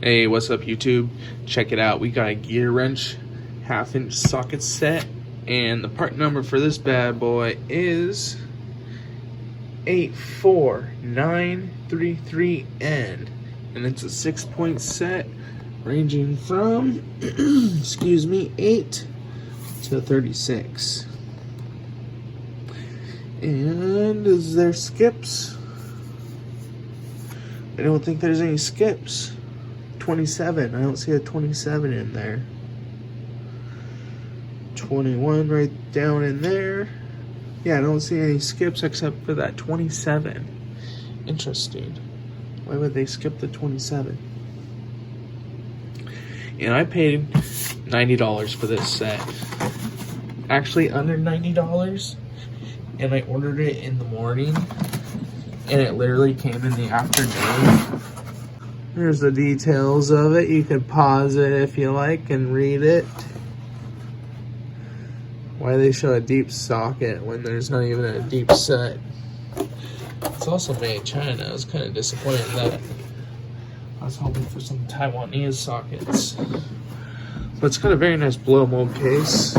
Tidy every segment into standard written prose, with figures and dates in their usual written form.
Hey, what's up YouTube? Check it out. We got a Gearwrench 1/2-inch socket set, and the part number for this bad boy is 84933N, and it's a 6-point set ranging from excuse me, 8 to 36. And is there skips? I don't think there's any skips. 27, I don't see a 27 in there. 21 right down in there. Yeah, I don't see any skips except for that 27. Interesting. Why would they skip the 27? And I paid $90 for this set. Actually under $90. And I ordered it in the morning. And it literally came in the afternoon. Here's the details of it. You can pause it if you like and read it. Why they show a deep socket when there's not even a deep set. It's also made in China. I was kind of disappointed in that. I was hoping for some Taiwanese sockets. But it's got a very nice blow mold case.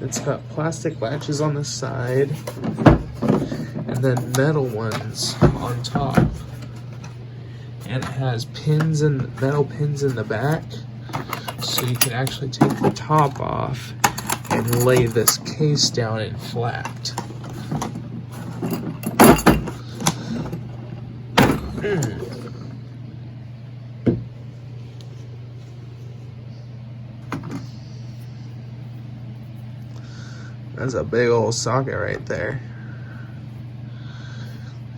It's got plastic latches on the side and then metal ones on top. And it has pins and metal pins in the back, so you can actually take the top off and lay this case down in flat. That's a big old socket right there.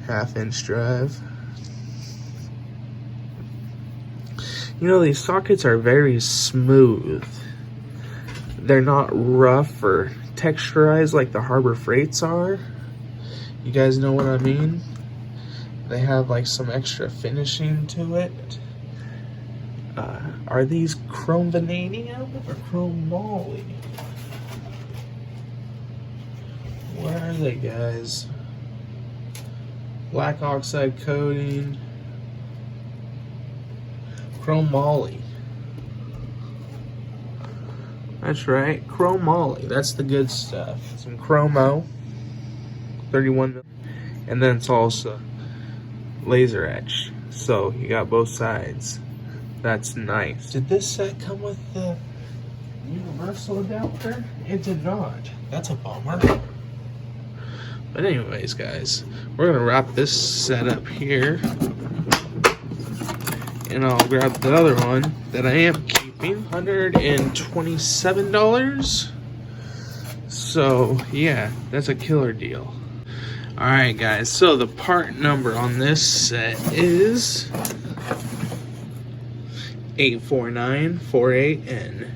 1/2-inch drive. You know, these sockets are very smooth. They're not rough or texturized like the Harbor Freights are. You guys know what I mean? They have like some extra finishing to it. Are these chrome vanadium or chrome moly? Where are they, guys? Black oxide coating. Chrome moly. That's right, chrome moly. That's the good stuff. Some chromo, 31 mil, and then it's also laser etch. So you got both sides. That's nice. Did this set come with the universal adapter? It did not. That's a bummer. But anyways, guys, we're gonna wrap this set up here. And I'll grab the other one that I am keeping, $127. So yeah, that's a killer deal. Alright guys, so the part number on this set is 84948N.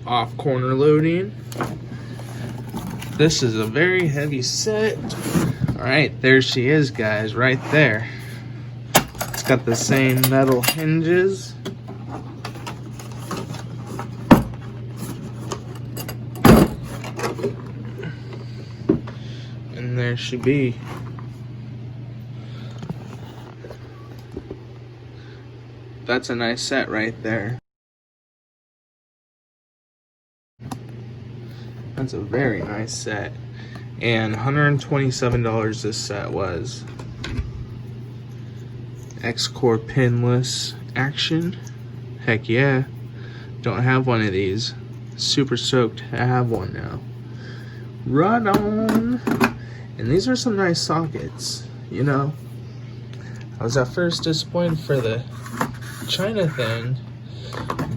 Off corner loading. This is a very heavy set. Alright, there she is, guys, right there. It's got the same metal hinges. And there she be. That's a nice set right there. That's a very nice set. And $127 this set was. X-Core pinless action. Heck yeah. Don't have one of these. Super stoked to have one now. Right on. And these are some nice sockets, you know. I was at first disappointed for the China thing,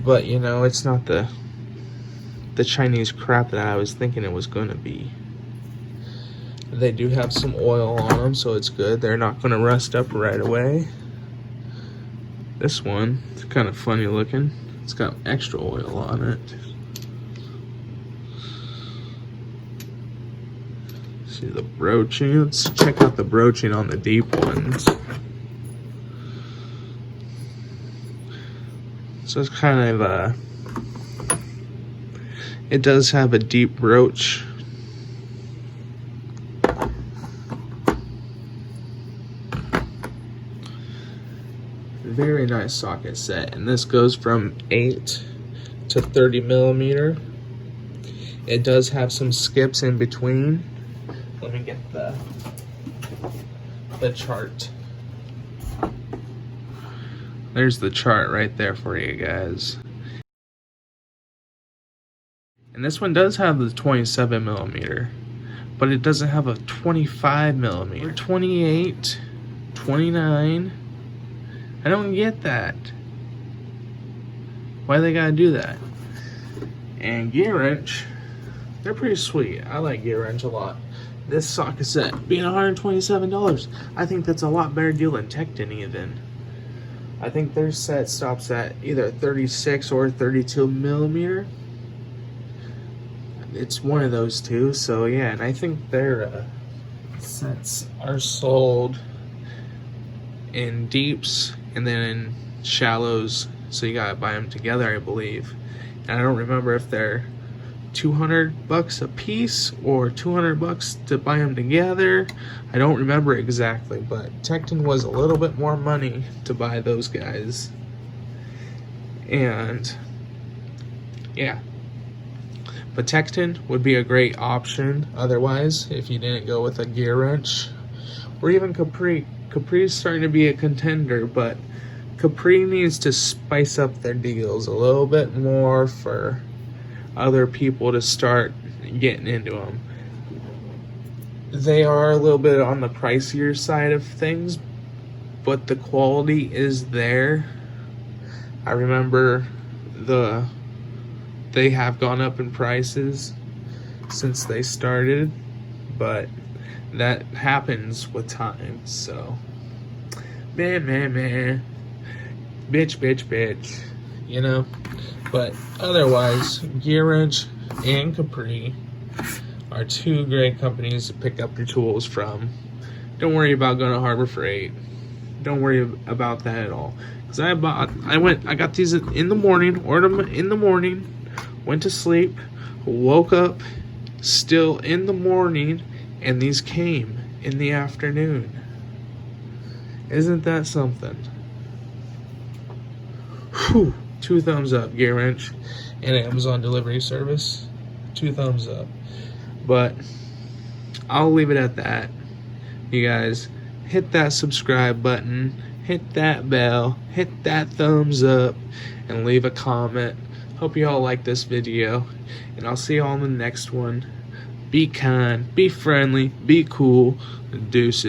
but you know, it's not the Chinese crap that I was thinking it was going to be. They do have some oil on them, so it's good. They're not going to rust up right away. This one, it's kind of funny looking. It's got extra oil on it. See the broaching. Let's check out the broaching on the deep ones. So it's kind of it does have a deep broach. Very nice socket set, and this goes from 8 to 30 millimeter. It does have some skips in between. Let me get the chart. There's the chart right there for you guys. And this one does have the 27 millimeter, but it doesn't have a 25 millimeter. 28, 29. I don't get that. Why they gotta do that? And Gearwrench, they're pretty sweet. I like Gearwrench a lot. This socket set being $127, I think that's a lot better deal than Tekton even. I think their set stops at either 36 or 32 millimeter. It's one of those two, so yeah, and I think their sets are sold in deeps and then in shallows, so you gotta buy them together, I believe. And I don't remember if they're $200 a piece or $200 to buy them together. I don't remember exactly, but Tekton was a little bit more money to buy those guys. And yeah, but Tekton would be a great option otherwise if you didn't go with a Gearwrench or even Capri. Capri's starting to be a contender, but Capri needs to spice up their deals a little bit more for other people to start getting into them. They are a little bit on the pricier side of things, but the quality is there. I remember they have gone up in prices since they started, but that happens with time. So man, bitch, you know. But otherwise, Gearwrench and Capri are two great companies to pick up your tools from. Don't worry about going to Harbor Freight. Don't worry about that at all. Cause I got these in the morning, ordered them in the morning, went to sleep, woke up still in the morning, and these came in the afternoon. Isn't that something? Whew. 2 thumbs up, Gearwrench and Amazon delivery service. 2 thumbs up. But I'll leave it at that. You guys, hit that subscribe button, hit that bell, hit that thumbs up, and leave a comment. Hope you all like this video, and I'll see you all in the next one. Be kind, be friendly, be cool. Deuces.